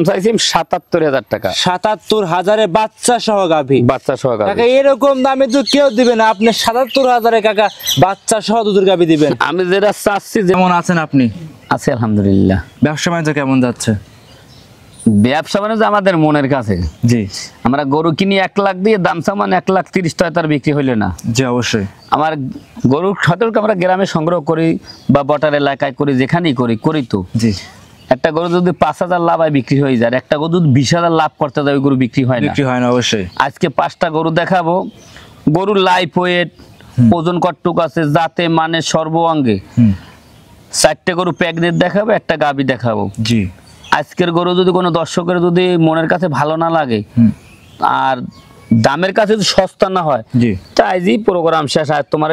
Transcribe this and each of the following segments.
চাইছি ৭৭,০০০ টাকা। ৭৭,০০০ বাচ্চা সহ গাভী। বাচ্চা সহ গাভী। কাকা এরকম দামে তো কেউ দিবে না, আপনি ৭৭,০০০ কাকা বাচ্চা সহ দুধের গাভী দিবেন। আমি যেটা চাচ্ছি, যেমন আছেন আপনি? আছি আলহামদুলিল্লাহ। ব্যবসা বাণিজ্য কেমন যাচ্ছে? ব্যবসা বাণিজ্য আমাদের মনের কাছে। জি, আমরা গরু কিনি ১ লাখ দিয়ে, দাম সামান ১,৩০,০০০ টাকা, তার বিক্রি হইলে না। জি অবশ্যই। আমার গরুর সতর্ক আমরা গ্রামে সংগ্রহ করি বা বটার এলাকায় করি, যেখানেই করি তো। জি, একটা গরু যদি ৫,০০০ লাভ হয় বিক্রি হয়ে যায়, একটা গরু যদি ২০,০০০ লাভ করতে যায় ওই গরু বিক্রি হয় না। বিক্রি হয় না অবশ্যই। আজকে ৫টা গরু দেখাবো, গরুর লাইফ ওয়েট, ওজন কতটুক আছে, জাতে মানে সর্বাঙ্গে। ৪টে গরু প্রেগনেন্ট দেখাবো, একটা গাভী দেখাবো। জি, আজকের গরু যদি কোনো দর্শকের যদি মনের কাছে ভালো না লাগে আর দামের কাছে যদি সস্তা না হয়, জি, তাই যে প্রোগ্রাম শেষ। আর তোমার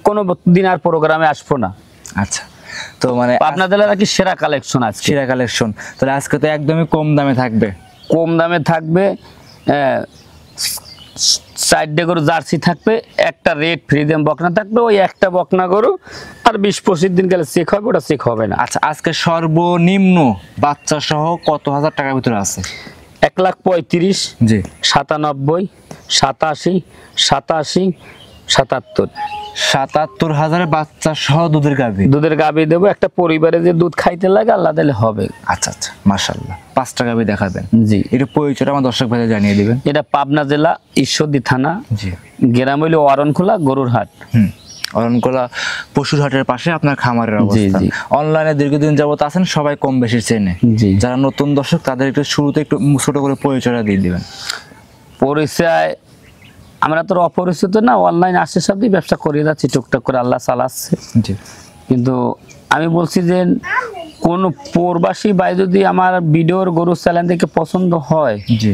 কোনো দিন আর প্রোগ্রামে আসবো না। আচ্ছা, তো মানে পাবনা জেলার কি সেরা কালেকশন আছে, সেরা কালেকশন। তাহলে আজকে তো একদমই কম দামে থাকবে। কম দামে থাকবে। 4টে গরু জার্সি থাকবে, একটা রেড ফ্রিজেম বকনা থাকবে। ওই একটা বকনা গরু আর ২০-২৫ দিন গেলে চেক হবে, ওটা চেক হবে না। আচ্ছা, আজকে সর্বনিম্ন বাচ্চা সহ কত হাজার টাকার ভিতরে আছে? ১,৩৫,০০০, জি, ৯৭, ৮৭, ৮৭, ৭৭। ৭৭,০০০ বাচ্চা সহ দুধের গাভী। দুধের গাভী দেবো। একটা পরিবারে যে দুধ খাইতে লাগে আল্লাহ দিলে হবে। আচ্ছা আচ্ছা, মাশাআল্লাহ। 5টা গাভী দেখাবেন। জি, এটা পরিচয়টা আমার দর্শক ভাইদের জানিয়ে দিবেন। এটা পাবনা জেলা ঈশ্বরদী থানা, জি, গ্রাম হইল অরণখোলা গরুর হাট। অরণকোলা পশুর হাটের পাশে আপনার খামারের অবস্থান। অনলাইনে দীর্ঘদিন যাবত আছেন, সবাই কম বেশি চেনে। জি, যারা নতুন দর্শক তাদের একটু শুরুতে একটু ছোট করে পরিচয়টা দিয়ে দিবেন। পরিচয় আমরা তো অপরিচিত না, অনলাইন আসছে সব দিয়ে ব্যবসা করে যাচ্ছি টুকটাক করে, আল্লাহ চালাচ্ছে। জি, কিন্তু আমি বলছি যে কোন প্রবাসী ভাই যদি আমার ভিডিওর গরু চ্যানেল থেকে পছন্দ হয়, জি,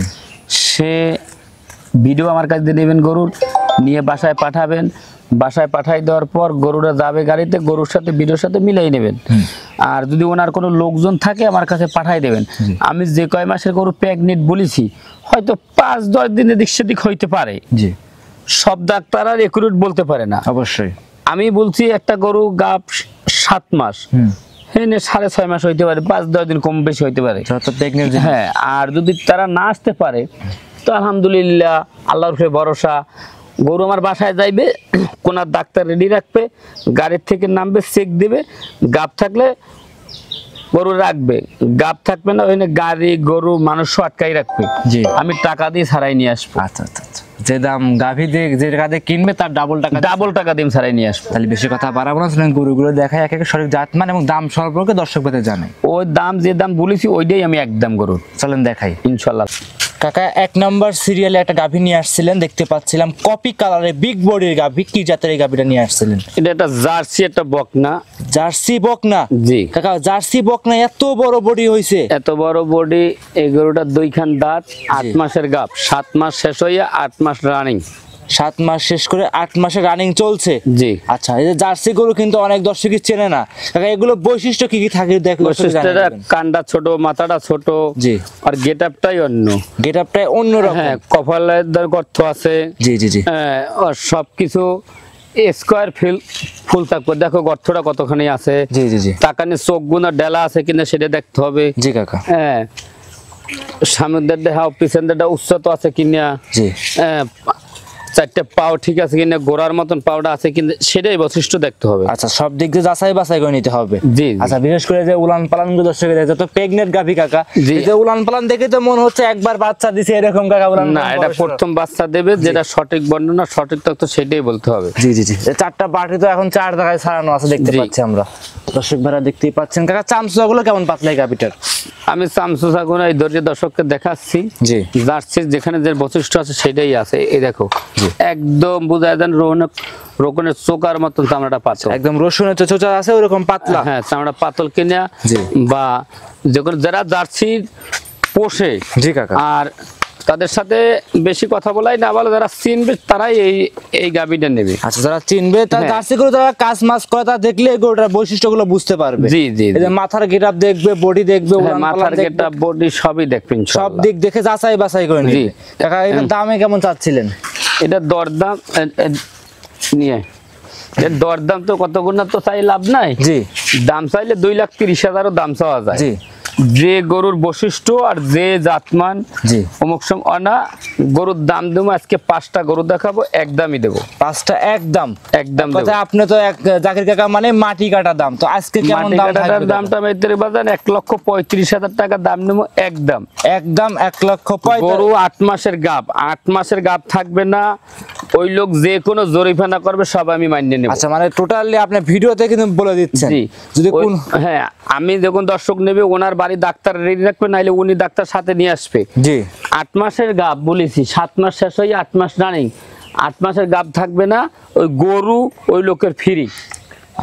সে ভিডিও আমার কাছে দিয়ে নেবেন, গরুর নিয়ে বাসায় পাঠাবেন। বাসায় পাঠাই দেওয়ার পর গরুটা যাবে গাড়িতে, গরুর সাথে ভিডিওর সাথে মিলাই নেবেন। আর যদি ওনার কোনো লোকজন থাকে আমার কাছে পাঠাই দেবেন। আমি যে কয় মাসের গরু প্রেগনেন্ট বলেছি, হয়তো ৫-১০ দিন এদিক সেদিক হইতে পারে। জি, সব ডাক্তার আর একুরেট বলতে পারে না। অবশ্যই। আমি বলছি একটা গরু গাব ৭ মাস, হ্যাঁ ৬.৫ মাস হইতে পারে, ৫-১০ দিন কম বেশি হইতে পারে। হ্যাঁ, আর যদি তারা না আসতে পারে তো আলহামদুলিল্লাহ, আল্লাহর উপরে ভরসা। গরু আমার বাসায় যাইবে, কোন ডাক্তার রেডি রাখবে, গাড়ির থেকে নামবে, চেক দিবে। গাব থাকলে গরু রাখবে, গাব থাকবে না ওখানে গাড়ি গরু মানুষ আটকাই রাখবে। জি, আমি টাকা দিয়ে ছাড়াই নিয়ে আসবো। আচ্ছা আচ্ছা, যে দাম গাভী দিয়ে যে টাকা দিয়ে কিনবে তার ডাবল টাকা দিয়ে ছাড়াই নিয়ে আসবো। তাহলে বেশি কথা বাড়াবো না, গরুগুলো দেখায় এক এক সঠিক জাতমান এবং দাম সম্পর্কে দর্শক পেতে জানে। ওই দাম যে দাম বলেছি ওইটাই আমি একদম গরুর। চলেন দেখাই ইনশাল্লাহ। কাকা ১ নম্বর সিরিয়ালে একটা গাভী নিয়ে আসছিলেন, দেখতে পাচ্ছিলাম কপি কালারে বিগ বডির গাভী। কি জাতের এই গাভীটা নিয়ে আসছিলেন? এটা একটা জার্সি, একটা বকনা। জার্সি বকনা? জি কাকা, জার্সি বকনা এত বড় বডি হইছে? এত বড় বডি। এই গরুটা 2 খান দাঁত, 8 মাসের গাব, 7 মাস শেষ হইয়া 8 মাস রানিং। 7 মাস শেষ করে 8 মাসে রানিং চলছে। জি, আচ্ছা, এই যে জার্সি গরু কিন্তু অনেক দর্শকই চেনে না কাকা, এগুলো বৈশিষ্ট্য কি কি থাকে দেখো? বৈশিষ্ট্যটা কানটা ছোট, মাথাটা ছোট। জি, আর গেটআপটাই অন্য। গেটআপটাই অন্যরকম। হ্যাঁ, কপালের গর্ত আছে। জি জি জি, হ্যাঁ, আর সবকিছু স্কয়ার ফুল থাকবে। দেখো গর্তটা কতখানি আছে। জি জি জি, তাকানে চোখগুলো ডেলা আছে কিনা সেটা দেখতে হবে। জি কাকা। হ্যাঁ, সামনের দেখা পিছনের উচ্চতা আছে কিনা। জি, হ্যাঁ, 4টে পাও ঠিক আছে কিনা, গোড়ার মতন পাওটা আছে কিনা সেটাই বৈশিষ্ট্য দেখতে হবে। আচ্ছা, সব দিক দিয়ে যাচাই বাছাই করে নিতে হবে। জি, আচ্ছা, বিশেষ করে যে উলান পালান দর্শকের যত প্রেগনেন্ট গাভী কাকা, এই যে উলান পালান দেখে তো মনে হচ্ছে একবার বাচ্চা দিছে এরকম কাকা। উলান না, এটা প্রথম বাচ্চা দেবে, যেটা সঠিক বর্ণনা সঠিক তথ্য সেটাই বলতে হবে। জি জি জি, 4টা বাটি তো এখন 4 জায়গায় ছাড়ানো আছে দেখতে পাচ্ছি আমরা। দর্শক ভাইরা দেখতেই পাচ্ছেন কাকা, চামচুগুলো কেমন পাতলা এই গাভীটার? আমি চামচুগুলো এই ধৈর্য দর্শককে দেখাচ্ছি। জি, জার্সির যেখানে যে বৈশিষ্ট্য আছে সেটাই আছে। এই দেখো একদম বোঝা যায় রোকনের চোকার মতন চামড়াটা পাতল, একদম রসুনের চোচা আছে ওরকম পাতলা। হ্যাঁ, চামড়া পাতল কিনা। বা যখন যারা জার্সি পোষে, জি কাকা, আর তাদের সাথে বেশি কথা বলাই না, বলে যারা চিনবে তারাই এই গাভীটা নেবে। আচ্ছা, যারা চিনবে তারা জার্সি গরু, যারা কাজ মাছ করে তারা দেখলে গরুটার বৈশিষ্ট্যগুলো বুঝতে পারবে। জি জি, এই যে মাথার গেটআপ দেখবে, বডি দেখবে, মাথার গেটআপ বডি সবই দেখবেন, সব দিক দেখে যাচাই বাছাই করে নিবে। কাকা, এর দামে কেমন চাচ্ছিলেন? এটা দরদাম নিয়ে, এর দরদাম তো কত গুণ তো চাই লাভ নাই। জি, দাম চাইলে 2,30,000 দাম চাওয়া যায়। জি, যে গরুর বৈশিষ্ট্য আর যে জাতমান জি অমুক অনা গরুর দাম দেবো আজকে 5টা গরু দেখাবো একদমই দেবো 5টা একদম একদম কথা আপনি তো এক জাকির কাকা মানে মাটি কাটা দাম তো আজকে কেমন দাম থাকবে দামটা মেয়েদের বাজার 1,35,000 টাকা দাম নেবো একদম একদম 1,35,000 গরু 8 মাসের গাব 8 মাসের গাব থাকবে না ওই লোক যে কোনো জরিমানা করবে সব আমি মানিয়ে নেব আচ্ছা মানে টোটালি আপনি ভিডিওতে কিন্তু বলে দিচ্ছেন যদি কোন হ্যাঁ আমি যখন দর্শক নেবে ওনার বাড়ি ডাক্তার রেডি রাখবে নাইলে উনি ডাক্তার সাথে নিয়ে আসবে জি 8 মাসের গাব বলেছি 7 মাস শেষ হয়ে 8 মাস রানিং 8 মাসের গাব থাকবে না ওই গরু ওই লোকের ফ্রি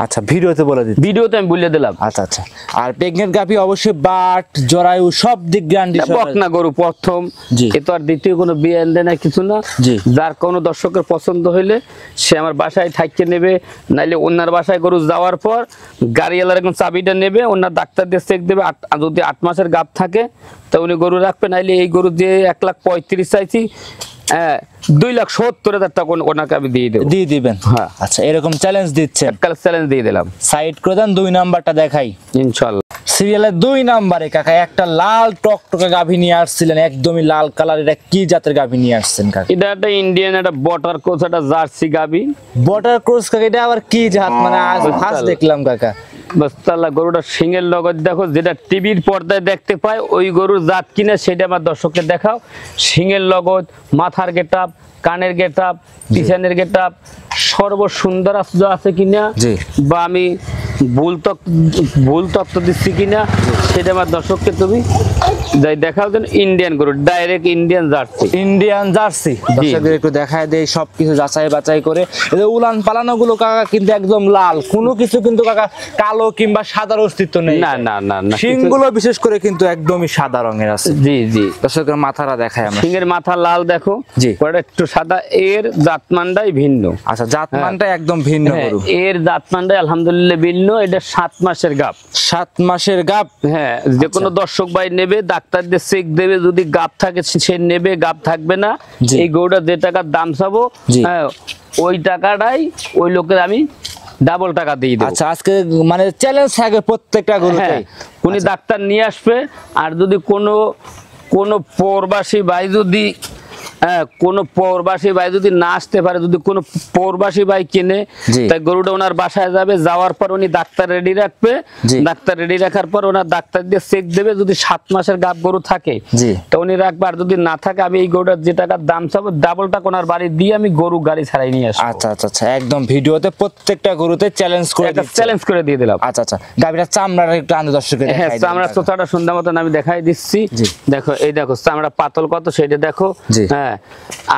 আচ্ছা ভিডিওতে বলে দিচ্ছি ভিডিওতে আমি বলে দিলাম আচ্ছা আচ্ছা আর প্রেগনেন্ট গাভী অবশ্যই বাট জরায়ু সব দিক গ্যারান্টি বকনা গরু প্রথম জি এ তো আর দ্বিতীয় কোনো বিয়ান দেয় না কিছু না জি যার কোনো দর্শকের পছন্দ হইলে সে আমার বাসায় থাইকে নেবে নাইলে অন্যার বাসায় গরু যাওয়ার পর গাড়িওয়ালার এখন চাবিটা নেবে অন্যার ডাক্তার দিয়ে চেক দেবে যদি 8 মাসের গাব থাকে তো উনি গরু রাখবে নাইলে এই গরু দিয়ে 1,35,000 চাইছি 2,70,000 টাকা ওনাকে আমি দিয়ে দিবেন হ্যাঁ আচ্ছা এরকম চ্যালেঞ্জ দিচ্ছেন কাল চ্যালেঞ্জ দিয়ে দিলাম সাইড করে দেন 2 নাম্বারটা দেখাই ইনশাআল্লাহ সিরিয়ালের 2 নাম্বারে কাকা একটা লাল টকটকে গাভী নিয়ে আসছিলেন একদমই লাল কালার এটা কি জাতের গাভী নিয়ে আসছেন কাকা এটা একটা ইন্ডিয়ান একটা বটার ক্রস একটা জার্সি গাভী বটার ক্রস কাকা এটা আবার কি জাত মানে আজ ফার্স্ট দেখলাম কাকা বস্তাল্লা গরুটা সিংহের লগত দেখো যেটা টিভির পর্দায় দেখতে পায় ওই গরুর জাত কিনা সেটা আমার দর্শককে দেখাও সিংহের লগত মাথার গেটআপ কানের গেটআপ পিছনের গেটআপ সর্বসুন্দর আছে কিনা বা আমি ভুল তথ্য দিচ্ছি কিনা সেটা আমার দর্শককে তুমি যাই দেখাও যেন ইন্ডিয়ান গরু ডাইরেক্ট ইন্ডিয়ান জার্সি দর্শকদের একটু দেখায় দেই সবকিছু যাচাই বাছাই করে এই উলান পালানো গুলো কাকা কিন্তু একদম লাল কোনো কিছু কিন্তু কাকা কালো কিংবা সাদার অস্তিত্ব নেই না না না না শিংগুলো বিশেষ করে কিন্তু একদমই সাদা রঙের আছে জি জি দর্শকের মাথাটা দেখায় আমরা শিংয়ের মাথা লাল দেখো জি ওটা একটু সাদা এর জাতমানটাই ভিন্ন আচ্ছা জাতমানটা একদম ভিন্ন গরু এর জাতমানটাই আলহামদুলিল্লাহ ভিন্ন এটা 7 মাসের গাব 7 মাসের গাব হ্যাঁ যে কোনো দর্শক ভাই নেবে ডাক্তার দিয়ে চেক দেবে যদি গাব থাকে সে নেবে গাব থাকবে না এই গরুটা যে টাকার দাম চাবো হ্যাঁ ওই টাকাটাই ওই লোকের আমি ডাবল টাকা দিয়ে দেব আচ্ছা আজকে মানে চ্যালেঞ্জ থাকে প্রত্যেকটা গরুতে উনি ডাক্তার নিয়ে আসবে আর যদি কোনো প্রবাসী ভাই যদি কোনো প্রবাসী ভাই যদি না আসতে পারে যদি কোনো প্রবাসী ভাই কিনে তাই গরুটা ওনার বাসায় যাবে যাওয়ার পর উনি ডাক্তার রেডি রাখবে ডাক্তার রেডি রাখার পর ওনার ডাক্তার দিয়ে চেক দেবে যদি 7 মাসের গাব গরু থাকে তো উনি রাখবে আর যদি না থাকে আমি এই গরুটার যে টাকার দাম চাবো ডাবল টাকা ওনার বাড়ি দিয়ে আমি গরু গাড়ি ছাড়াই নিয়ে আসবো আচ্ছা আচ্ছা আচ্ছা একদম ভিডিওতে প্রত্যেকটা গরুতে চ্যালেঞ্জ করে দিয়ে দিলাম আচ্ছা আচ্ছা গাবিটা চামড়াটা একটু আনন্দ দর্শকদের দেখাই হ্যাঁ চামড়া চোচাটা সুন্দর মতন আমি দেখাই দিচ্ছি দেখো এই দেখো চামড়া পাতল কত সেটা দেখো হ্যাঁ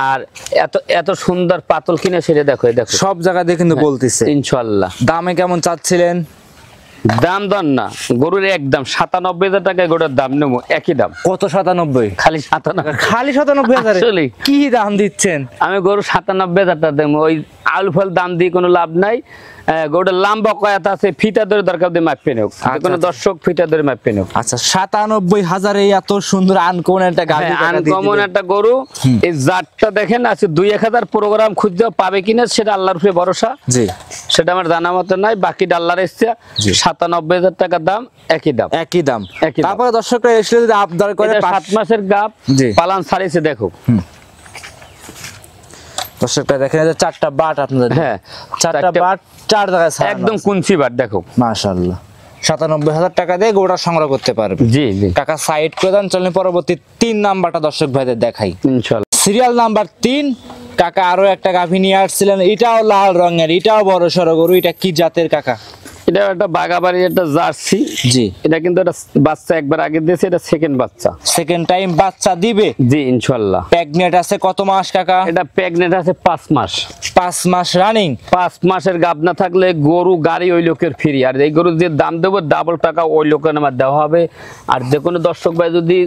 আর এত এত সুন্দর পাতল কিনে সেটা দেখো এই দেখো সব জায়গাতে কিন্তু বলতিছে ইনশাআল্লাহ দামে কেমন চাচ্ছিলেন দাম দন না গরুর একদম 97,000 টাকায় গরুর দাম নেবো একই দাম কত 97 খালি 97 খালি 97,000 কি দাম দিচ্ছেন আমি গরু 97,000 টাকা দেবো ওই আলু ফল দাম দিয়ে কোনো লাভ নাই গরুটা লম্বা কয়াত আছে ফিতা ধরে দরকার দিয়ে মাপে নেও কোনো দর্শক ফিতা ধরে মাপে নেও আচ্ছা 97,000 এত সুন্দর আনকমন একটা গাড়ি আনকমন একটা গরু এই জাতটা দেখেন আছে 2-1000 প্রোগ্রাম খুঁজতে পাবে কিনা সেটা আল্লাহর উপরে ভরসা জি সেটা আমার জানা মতো নাই বাকি আল্লাহর ইচ্ছা 97,000 টাকা দাম একই দাম তারপরে দর্শকরা এসে যদি আবদার করে 7 মাসের গাব পালান ছাড়িয়েছে দেখো দর্শকরা দেখেন যে 4টা বাট আপনাদের হ্যাঁ 4টা বাট 4 জায়গায় একদম কুঞ্চি বাট দেখো মাশাআল্লাহ 97,000 টাকা দিয়ে গোটা সংগ্রহ করতে পারবে জি জি টাকা সাইড করে দেন চলেন পরবর্তী 3 নাম্বারটা দর্শক ভাইদের দেখাই ইনশাআল্লাহ সিরিয়াল নাম্বার 3 কাকা আরো একটা গাভী নিয়ে আসছিলেন এটাও লাল রঙের এটাও বড় সরো গরু এটা কি জাতের কাকা এটা একটা বাগাবাড়ি একটা জার্সি জি এটা কিন্তু একটা বাচ্চা একবার আগে দিয়েছে এটা সেকেন্ড টাইম বাচ্চা দিবে জি ইনশাআল্লাহ প্রেগন্যান্ট আছে কত মাস কাকা এটা প্রেগন্যান্ট আছে 5 মাস 5 মাস রানিং 5 মাসের গাব না থাকলে গরু গাড়ি ওই লোকের ফ্রি আর এই গরুর যে দাম দেবো ডাবল টাকা ওই লোকের নামে দেওয়া হবে আর যে কোনো দর্শক ভাই যদি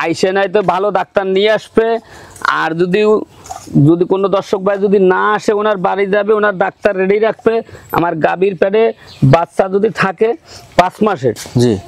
আইসে নাই তো ভালো ডাক্তার নিয়ে আসবে আর যদি কোনো দর্শক ভাই যদি না আসে ওনার বাড়ি যাবে ওনার ডাক্তার রেডি রাখবে আমার গাভীর পেটে বাচ্চা যদি থাকে 5 মাসের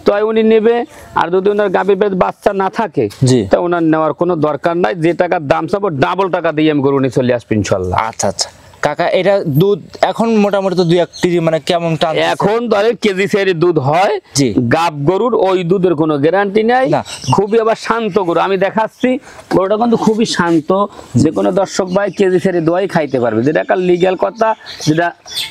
তো উনি নেবে আর যদি ওনার গাভীর পেটে বাচ্চা না থাকে তো ওনার নেওয়ার কোনো দরকার নাই যে টাকার দাম চাবো ডাবল টাকা দিয়ে আমি গরু নিয়ে চলে আসবো ইনশাআল্লাহ আচ্ছা আচ্ছা কাকা এটা দুধ এখন মোটামুটি তো 2-1 কেজি মানে কেমন টান? এখন ধরে কেজি সেরি দুধ হয়। জি। গাব গরুর ওই দুধের কোনো গ্যারান্টি নাই। না। খুবই আবার শান্ত গরু, আমি দেখাচ্ছি গরুটা কিন্তু খুবই শান্ত, যে কোনো দর্শক ভাই কেজি সেরি দোয়াই খাইতে পারবে, যেটা একটা লিগ্যাল কথা,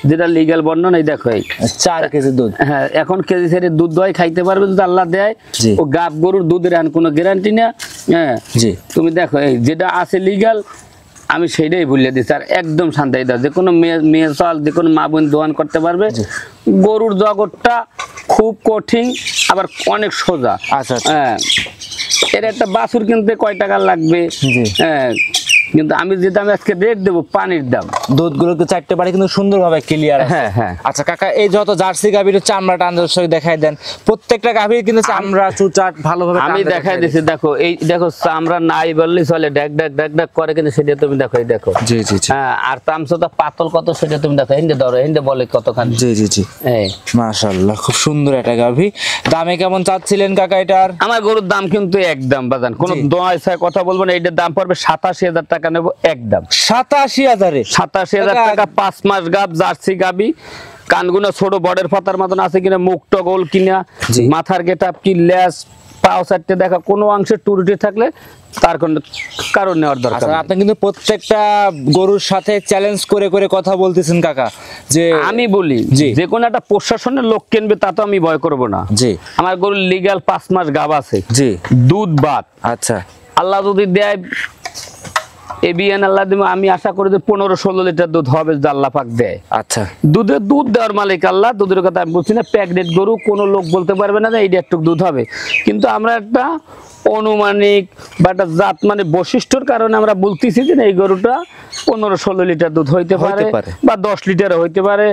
যেটা লিগ্যাল বর্ণনা। এই দেখো এই 4 কেজি দুধ। হ্যাঁ, এখন কেজি সেরি দুধ দোয়াই খাইতে পারবে যদি আল্লাহ দেয়। জি। ও গাব গরুর দুধের এখন কোনো গ্যারান্টি না। হ্যাঁ জি। তুমি দেখো এই যেটা আছে লিগ্যাল, আমি সেইটাই বলে দিচ্ছি। আর একদম শান্তি দাও, যে কোনো মেয়ে চাল, যে কোনো মা বোন দোয়ান করতে পারবে। গরুর জগৎটা খুব কঠিন, আবার অনেক সোজা। আচ্ছা। হ্যাঁ, এর একটা বাছুর কিনতে কয় টাকা লাগবে? হ্যাঁ, কিন্তু আমি যে দামে আজকে রেট দেবো, পানির দাম। দুধগুলো তো 4টে বাড়ি কিন্তু সুন্দরভাবে ক্লিয়ার আছে। হ্যাঁ হ্যাঁ। আচ্ছা কাকা, এই যত জার্সি গাভীর চামড়া টান দর্শক দেখাই দেন, প্রত্যেকটা গাভীর কিন্তু চামড়া চুচাট ভালোভাবে আমি দেখাই দিচ্ছি। দেখো এই দেখো, চামড়া নাই বললেই চলে, ডাক ডাক ডাক ডাক করে, কিন্তু সেটা তুমি দেখো, এই দেখো। জি জি জি। হ্যাঁ, আর তামসটা পাতল কত সেটা তুমি দেখো, হিন্দে ধরো, হিন্দে বলে কতখানি। জি জি জি। এই মাশাআল্লাহ, খুব সুন্দর একটা গাভী। দামে কেমন চাচ্ছিলেন কাকা এটার? আমার গরুর দাম কিন্তু একদম বাজান, কোন দোয়ায় ছায় কথা বলবো না। এইটার দাম পড়বে 87,000 টাকা নেবো একদম। 87,000-এ? 87,000 টাকা। 5 মাস গাব, জার্সি গাবি, কানগুনা ছোট বড়ের পাতার মতন আছে কিনা, মুখটা গোল কিনা, মাথার গেটআপ কি, লেজ পাও চারটে দেখা, কোনো অংশে টুরুটি থাকলে তার কোনো কারণ নেওয়ার দরকার আচ্ছা, নেই। আপনি কিন্তু প্রত্যেকটা গরুর সাথে চ্যালেঞ্জ করে করে কথা বলতেছেন কাকা, যে আমি বলি যে কোনো একটা প্রশাসনের লোক কিনবে, তা তো আমি ভয় করব না। জি। আমার গরুর লিগ্যাল 5 মাস গাব আছে। জি। দুধ বাদ। আচ্ছা। আল্লাহ যদি দেয় এবিএন আল্লাহ দিবে, আমি আশা করি যে 15-16 লিটার দুধ হবে যদি আল্লাহ পাক দেয়। আচ্ছা। দুধ দেওয়ার মালিক আল্লাহ, দুধের কথা আমি বলছি না। প্যাকেট গরু কোনো লোক বলতে পারবে না যে এইটা একটু দুধ হবে, কিন্তু আমরা একটা অনুমানিক বা একটা জাত মানে বৈশিষ্ট্যর কারণে আমরা বলতেছি যে এই গরুটা 15-16 লিটার দুধ হইতে পারে বা 10 লিটার হইতে পারে,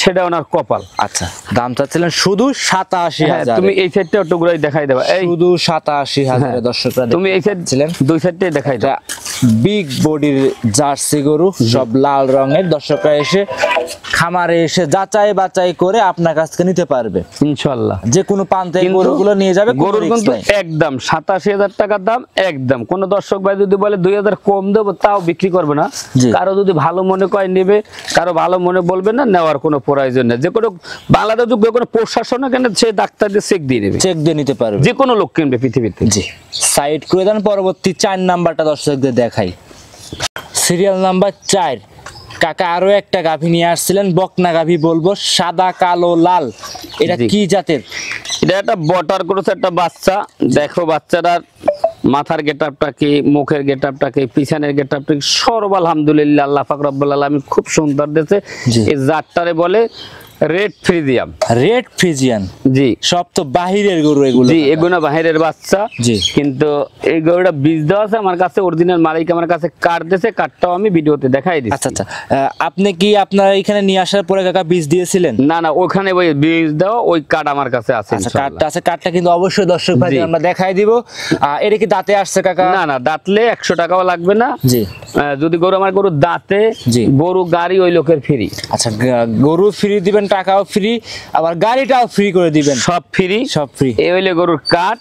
সেটা ওনার কপাল। আচ্ছা, দাম চাচ্ছিলেন শুধু 87,000। তুমি এই সাইডটা একটু ঘুরাই দেখাই দেবা, এই শুধু 87,000 দর্শকরা তুমি এই সাইড ছিলেন, দুই সাইডটাই দেখাই দাও। বিগ বডির জার্সি গরু, সব লাল রঙের, দর্শকরা এসে খামারে এসে যাচাই বাছাই করে আপনার কাছ থেকে নিতে পারবে ইনশাআল্লাহ। যে কোনো প্রান্তে গরুগুলো নিয়ে যাবে, গরুর কিন্তু একদম 87,000 টাকার দাম একদম। কোন দর্শক ভাই যদি বলে 2,000 কম দেবো, তাও বিক্রি করবে না। কারো যদি ভালো মনে করে নেবে, কারো ভালো মনে বলবে না, নেওয়ার কোনো প্রয়োজন নেই। যে কোনো বাংলাদেশ যে কোনো প্রশাসন কেন, সে ডাক্তার দিয়ে চেক দিয়ে নেবে, চেক দিয়ে নিতে পারবে, যে কোনো লোক কিনবে পৃথিবীতে। জি। সাইড করে দেন, পরবর্তী 4 নাম্বারটা দর্শকদের দেখাই। Serial number 4। কাকা আরো একটা গাভী নিয়ে আসছিলেন, বকনা গাভী বলবো, সাদা কালো লাল, এটা কি জাতের? এটা একটা বটার ক্রস একটা বাচ্চা। দেখো বাচ্চাটার মাথার গেটআপটা কি, মুখের গেটআপটা কি, পিছনের গেটআপটা কি, সর্ব আলহামদুলিল্লাহ আল্লাহ পাক রব্বুল আলামিন খুব সুন্দর দিয়েছে। এই জাতটারে বলে রেড ফ্রিজিয়াম। Red Friesian? জি। সব তো বাহিরের গরু এগুলো? জি, এগুলো বাহিরের বাচ্চা। জি। কিন্তু এই গরুটা বীজ দেওয়া আছে আমার কাছে, অরিজিনাল মালিক আমার কাছে কার্ড দিয়েছে, কার্ডটাও আমি ভিডিওতে দেখাই দিচ্ছি। আচ্ছা আচ্ছা, আপনি কি আপনার এখানে নিয়ে আসার পরে কাকা বীজ দিয়েছিলেন? না না, ওখানে ওই বীজ দেওয়া ওই কার্ড আমার কাছে আছে। আচ্ছা, কার্ডটা আছে, কার্ডটা কিন্তু অবশ্যই দর্শক ভাইদের আমরা দেখাই দিব। এটা কি দাঁতে আসছে কাকা? না না, দাঁতলে 100 টাকাও লাগবে না। জি। যদি গরু আমার গরু দাঁতে, গরু গাড়ি ওই লোকের ফ্রি। আচ্ছা, গরু ফ্রি দিবেন, টাকাও ফ্রি, আবার গাড়িটাও ফ্রি করে দিবেন, সব ফ্রি, সব ফ্রি। এই হইলে গরুর কার্ড,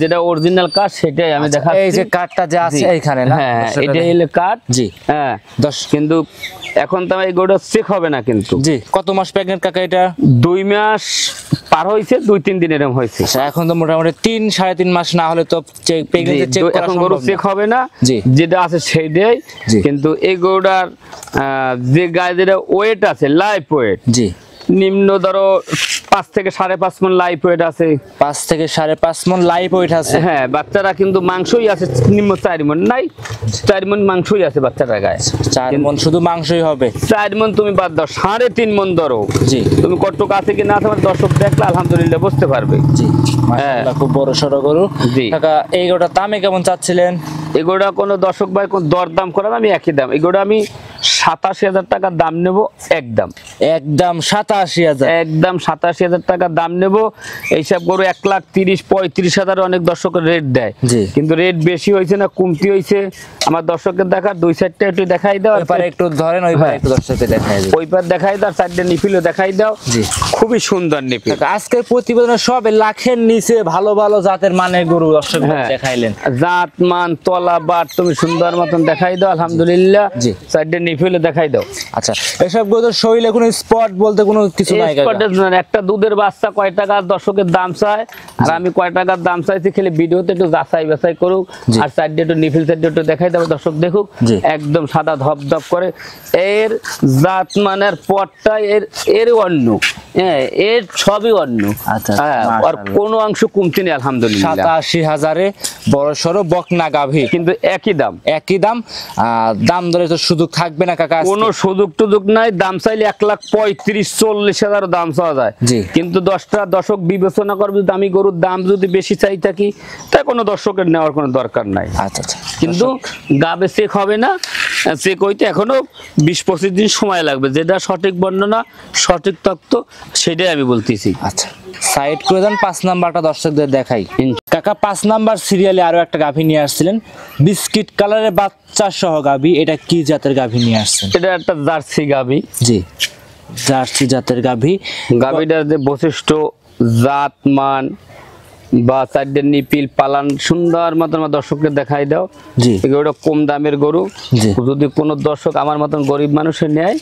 যেটা অরিজিনাল কার্ড, সেটাই আমি দেখাচ্ছি। এই যে কার্ডটা যে আছে এইখানে না, হ্যাঁ এটা হইলে কার্ড। জি। হ্যাঁ, কিন্তু এখন তো এই গরুটা চেক হবে না কিন্তু। জি। কত মাস প্রেগন্যান্ট কাকা এটা? 2 মাস পার হয়েছে, 2-3 দিন এরকম হয়েছে। এখন তো মোটামুটি 3-3.5 মাস না হলে তো প্রেগন্যান্সি চেক করা এখন গরু চেক হবে না। জি। যেটা আছে সেইটাই। কিন্তু এই গরুটার যে গায়ে যেটা ওয়েট আছে, লাইফ ওয়েট, জি, নিম্ন ধরো 5 থেকে 5.5 মণ লাইফ ওয়েট আছে। 5 থেকে 5.5 মণ লাইফ ওয়েট আছে। হ্যাঁ, বাচ্চারা কিন্তু মাংসই আছে, নিম্ন 4 মণ নাই, 4 মণ মাংসই আছে বাচ্চাটার গায়ে। 4 মণ শুধু মাংসই হবে? 4 মণ তুমি বাদ দাও, 3.5 মণ ধরো। জি। তুমি কতটুকু আছে কি না আছে আমার দর্শক দেখলে আলহামদুলিল্লাহ বুঝতে পারবে। জি, মাশাআল্লাহ, খুব বড় সড়ো গরু। জি। কাকা এই গরুটার দামে কেমন চাচ্ছিলেন? এগুলা কোনো দর্শক ভাই কোন দরদাম করার আমি একই দাম। এগুলো আমি 87,000 টাকা দাম নেব একদম। একদম 87,000? একদম 87,000 টাকা দাম নেব। এইসব গরু 1,30,000-35,000 অনেক দর্শকের রেট দেয়, কিন্তু রেট বেশি হয়েছে না কমতি হয়েছে আমার দর্শকের দেখার। 2 সাইডটা একটু দেখাই দাও, এবারে একটু ধরেন, ওইবার একটু দর্শককে দেখাই দাও, ওইবার দেখাই দাও, সাইডে নিপিলও দেখাই দাও। জি, খুবই সুন্দর নিপিল। আজকের প্রতিবেদনে সব লাখের নিচে ভালো ভালো জাতের মানের গরু দর্শক দেখাইলেন। জাত মান তলা বাট তুমি সুন্দর মতন দেখাই দাও আলহামদুলিল্লাহ। সাইডে নিপিল শরীরে দেখাই দাও। আচ্ছা, এসব গরুর শরীরে কোনো স্পট বলতে কোনো কিছু নাই কাকা? স্পটের জন্য একটা দুধের বাচ্চা কয় টাকা দর্শকের দাম চায়, আর আমি কয় টাকার দাম চাইছি, খেলে ভিডিওতে একটু যাচাই বাছাই করুক, আর সাইডে একটু নিফিল সাইডে একটু দেখাই দেবো, দর্শক দেখুক। একদম সাদা ধপধপ করে, এর জাত মানের পটটা এর অন্য, হ্যাঁ এর সবই অন্য। আচ্ছা, হ্যাঁ, আর কোনো অংশ কমতি নেই আলহামদুলিল্লাহ। 87,000-এ বড় সড়ো বকনা গাভী, কিন্তু একই দাম, একই দাম। দাম দরে তো সুযোগ থাকবে না কাকা? কোনো সুযোগ টুযোগ নাই। দাম চাইলে 1,35,40,000 দাম চাওয়া যায়, কিন্তু 10টা দর্শক বিবেচনা করবে, যদি আমি গরুর দাম যদি বেশি চাই থাকি, তাই কোনো দর্শকের নেওয়ার কোনো দরকার নাই। আচ্ছা আচ্ছা, কিন্তু গাবে চেক হবে না, চেক হইতে এখনো 20-25 দিন সময় লাগবে। যেটা সঠিক বর্ণনা, সঠিক তথ্য, সেটাই আমি বলতেছি। আচ্ছা, সাইড করে দেন। 5 নাম্বারটা দর্শকদের দেখাই কাকা। 5 নাম্বার সিরিয়ালে আরো একটা গাভী নিয়ে আসছিলেন, বিস্কিট কালারের বাচ্চা সহ গাভী। এটা কি জাতের গাভী নিয়ে আসছেন? এটা একটা জার্সি গাভী। জি, জার্সি জাতের গাভী। গাভীটার যে বৈশিষ্ট্য, জাত মান বা চারটে নিপিল পালান সুন্দর মতন দর্শককে দেখাই দাও। জি, এগুলো কম দামের গরু। যদি কোনো দর্শক আমার মতন গরিব মানুষের নেয়,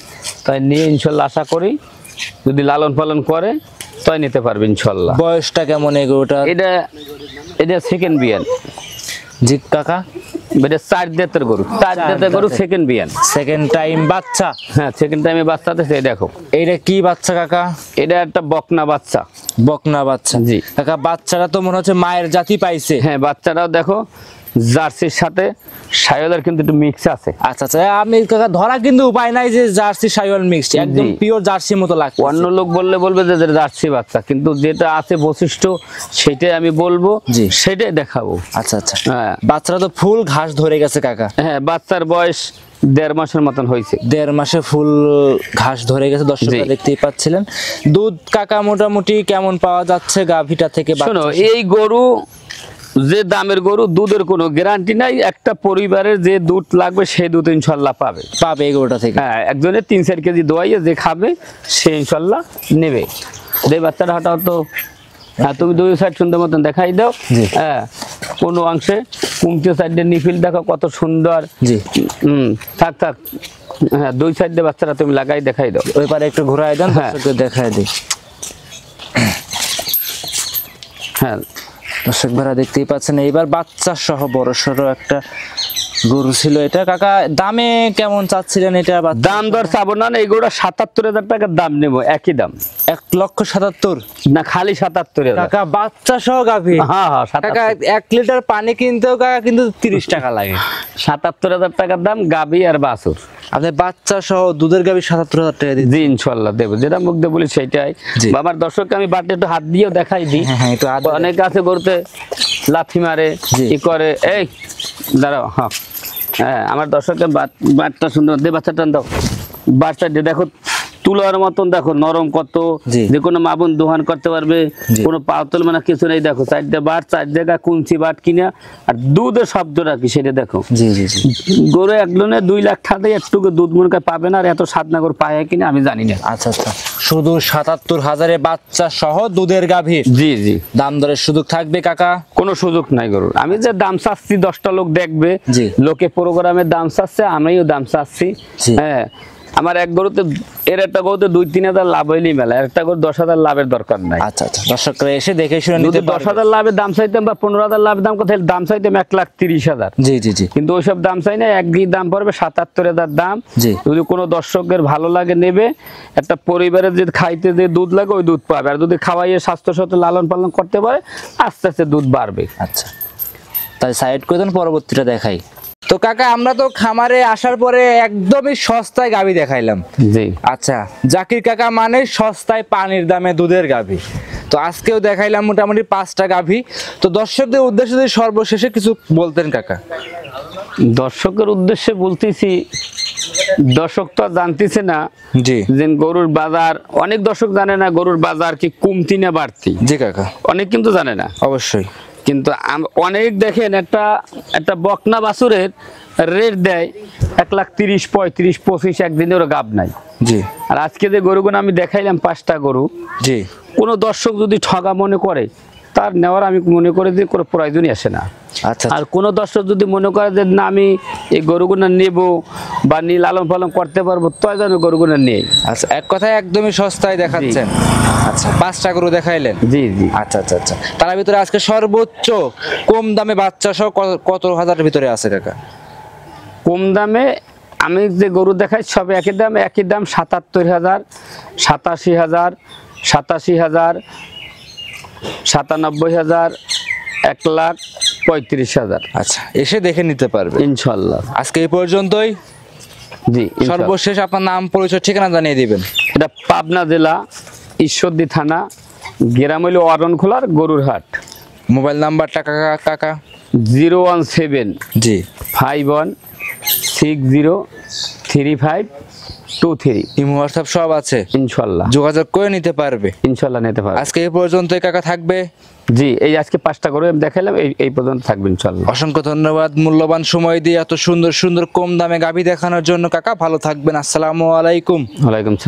তাই নিয়ে ইনশাল্লাহ আশা করি যদি লালন পালন করে তাই নিতে পারবে ইনশাল্লাহ। বয়সটা কেমন এই গরুটা? এটা সেকেন্ড বিয়ান। জি কাকা, এটা 4 দাঁতের গরু, 4 দাঁতের গরু, সেকেন্ড বিয়ান, সেকেন্ড টাইম বাচ্চা। হ্যাঁ, সেকেন্ড টাইমে বাচ্চা আছে। দেখো এইটা কি বাচ্চা কাকা? এটা একটা বকনা বাচ্চা। বকনা বাচ্চা? জি কাকা, বাচ্চাটা তো মনে হচ্ছে মায়ের জাতি পাইছে। হ্যাঁ, বাচ্চাটাও দেখো জার্সির সাথে শাইওয়ালের কিন্তু একটু মিক্স আছে। আচ্ছা আচ্ছা, আমি কাকা ধরা কিন্তু উপায় নাই যে জার্সি শাইওয়াল মিক্সড, একদম পিওর জার্সি মতো লাগছে। অন্য লোক বলবে যে জার্সি বাচ্চা, কিন্তু যেটা আছে বৈশিষ্ট্য সেটাই আমি বলবো, সেটাই দেখাবো। আচ্ছা আচ্ছা, হ্যাঁ, বাচ্চাটা তো ফুল ঘাস ধরে গেছে কাকা। হ্যাঁ, বাচ্চার বয়স 1.5 মাসের মতন হয়েছে। 1.5 মাসে ফুল ঘাস ধরে গেছে, দর্শকরা দেখতেই পাচ্ছিলেন। দুধ কাকা মোটামুটি কেমন পাওয়া যাচ্ছে গাভীটা থেকে? শোনো, এই গরু যে দামের গরু, দুধের কোনো গ্যারান্টি নাই। একটা পরিবারের যে দুধ লাগবে সেই দুধ ইনশাল্লাহ পাবে এই গরুটা থেকে। হ্যাঁ, একজনের 3-4 কেজি দোয়াইয়ে যে খাবে সে ইনশাল্লাহ নেবে। এই বাচ্চাটা হঠাৎ তো, হ্যাঁ তুমি 2 সাইড সুন্দর মতন দেখাই দাও। হ্যাঁ, কোনো অংশে কুমতি সাইডে নিফিল দেখো কত সুন্দর। জি, থাক থাক, হ্যাঁ 2 সাইডে বাচ্চাটা তুমি লাগাই দেখাই দাও। ওই পারে একটু ঘোরাই দেন, দেখাই দিই। হ্যাঁ, দর্শক ভাড়া দেখতেই পাচ্ছেন, এইবার বাচ্চা সহ বড় সড়ো একটা গরু ছিল এটা। কাকা, দামে কেমন চাচ্ছিলেন এটা? দাম দর চাবো না, এই গরুটা 77,000 টাকার দাম নেবো, একই দাম। 1,77,000 না, খালি 77,000 কাকা, বাচ্চা সহ গাভী। হ্যাঁ হ্যাঁ, কাকা 1 লিটার পানি কিনতেও কাকা কিন্তু 30 টাকা লাগে। 77,000 টাকার দাম, গাভী আর বাছুর। আপনি বাচ্চা সহ দুধের গাভী 77,000 টাকা দিন। জি ইনশাল্লাহ দেবো, যেটা মুখ দিয়ে বলি সেটাই। আমার দর্শককে আমি বাটে একটু হাত দিয়েও দেখাই দিই। অনেক আছে গরুতে লাথি মারে, কি করে। এই দাঁড়াও, হ্যাঁ হ্যাঁ, আমার দর্শককে বাটটা সুন্দর দে, বাচ্চাটা দাও, বাচ্চা দিয়ে দেখো তুলার মতন, দেখো নরম কত, যে কোনো মা বোন দোহান করতে পারবে, কোনো পাতল মানে কিছু নেই। দেখো 4টে বাট, 4 জায়গায় কুঞ্চি বাট কিনা, আর দুধের শব্দটা কি সেটা দেখো। গরু একজনে 2 লাখ টাকায় একটু দুধ মনে পাবে না, আর এত স্বাদনগর পায় কিনা আমি জানি না। আচ্ছা আচ্ছা, শুধু 77,000-এ বাচ্চা সহ দুধের গাভী। জি জি, দাম দরের সুযোগ থাকবে কাকা? কোনো সুযোগ নাই গরুর। আমি যে দাম চাচ্ছি 10টা লোক দেখবে, লোকে প্রোগ্রামের দাম চাচ্ছে, আমিও দাম চাচ্ছি। হ্যাঁ, আমার এক গরুতে, এর একটা গরুতে 2-3 হাজার লাভ হইলেই মেলা, একটা গরু 10,000 লাভের দরকার নাই। আচ্ছা আচ্ছা, দর্শকরা এসে দেখে শুনে নিতে পারবে। 10,000 লাভের দাম চাইতাম বা 15,000 লাভের দাম কোথায় দাম চাইতাম 1,30,000। জি জি জি, কিন্তু ওইসব দাম চাই না, একই দাম পড়বে 77,000 দাম। যদি কোনো দর্শকের ভালো লাগে নেবে, একটা পরিবারের যে খাইতে যে দুধ লাগে ওই দুধ পাবে, আর যদি খাওয়াইয়ে স্বাস্থ্য সাথে লালন পালন করতে পারে আস্তে আস্তে দুধ বাড়বে। আচ্ছা, তাই সাইড করে দেন, পরবর্তীটা দেখাই। তো কাকা, আমরা তো খামারে আসার পরে একদমই সস্তায় গাভী দেখাইলাম। জি আচ্ছা, জাকির কাকা মানে সস্তায় পানির দামে দুধের গাভী। তো আজকেও দেখাইলাম মোটামুটি 5টা গাভী। তো দর্শকদের উদ্দেশ্যে যদি সর্বশেষে কিছু বলতেন কাকা। দর্শকের উদ্দেশ্যে বলতেছি, দর্শক তো জানতেছে না জি যে গরুর বাজার, অনেক দর্শক জানে না গরুর বাজার কি কমতি না বাড়তি। জি কাকা, অনেক কিন্তু জানে না। অবশ্যই। কিন্তু অনেক দেখেন একটা বকনা বাছুরের রেট দেয় 1,30,000, 35,000, 25, একদিনেরও গাব নাই। জি, আর আজকে যে গরুগুলো আমি দেখাইলাম 5টা গরু, জি, কোনো দর্শক যদি ঠগা মনে করে তার নেওয়ার আমি মনে করি যে কোনো প্রয়োজনই আসে না। আচ্ছা আর কোনো দর্শক যদি মনে করে যে না আমি এই গরুগুলো নেব বা নিয়ে লালন পালন করতে পারবো, তাই যেন গরুগুলো নেই। আচ্ছা, এক কথায় একদমই সস্তায় দেখাচ্ছেন। আচ্ছা, 5টা গরু দেখাইলেন। জি জি। আচ্ছা আচ্ছা আচ্ছা, তার ভিতরে আজকে সর্বোচ্চ কম দামে বাচ্চা সহ কত হাজারের ভিতরে আছে কাকা? কম দামে আমি যে গরু দেখাই সব একই দাম 77,000, 87,000, 87,000, 97,000, 1,35,000। আচ্ছা, এসে দেখে নিতে পারবে ইনশাল্লাহ। আজকে এই পর্যন্তই। জি, সর্বশেষ আপনার নাম, পরিচয়, ঠিকানা জানিয়ে দিবেন। এটা পাবনা জেলা ঈশ্বরদী থানা, গ্রাম হইল অরণখোলার গরুর হাট। মোবাইল নাম্বারটা কাকা? 017 জি 51603523। ইমো হোয়াটসঅ্যাপ সব আছে, ইনশাল্লাহ যোগাযোগ করে নিতে পারবে। ইনশাল্লাহ নিতে পারবে। আজকে এই পর্যন্তই কাকা, থাকবে। জি, এই আজকে 5টা গরু আমি দেখাইলাম, এই পর্যন্ত থাকবে ইনশাল্লাহ। অসংখ্য ধন্যবাদ মূল্যবান সময় দিয়ে এত সুন্দর সুন্দর কম দামে গাভী দেখানোর জন্য কাকা। ভালো থাকবেন। আসসালামু আলাইকুম। ওয়ালাইকুম সালাম।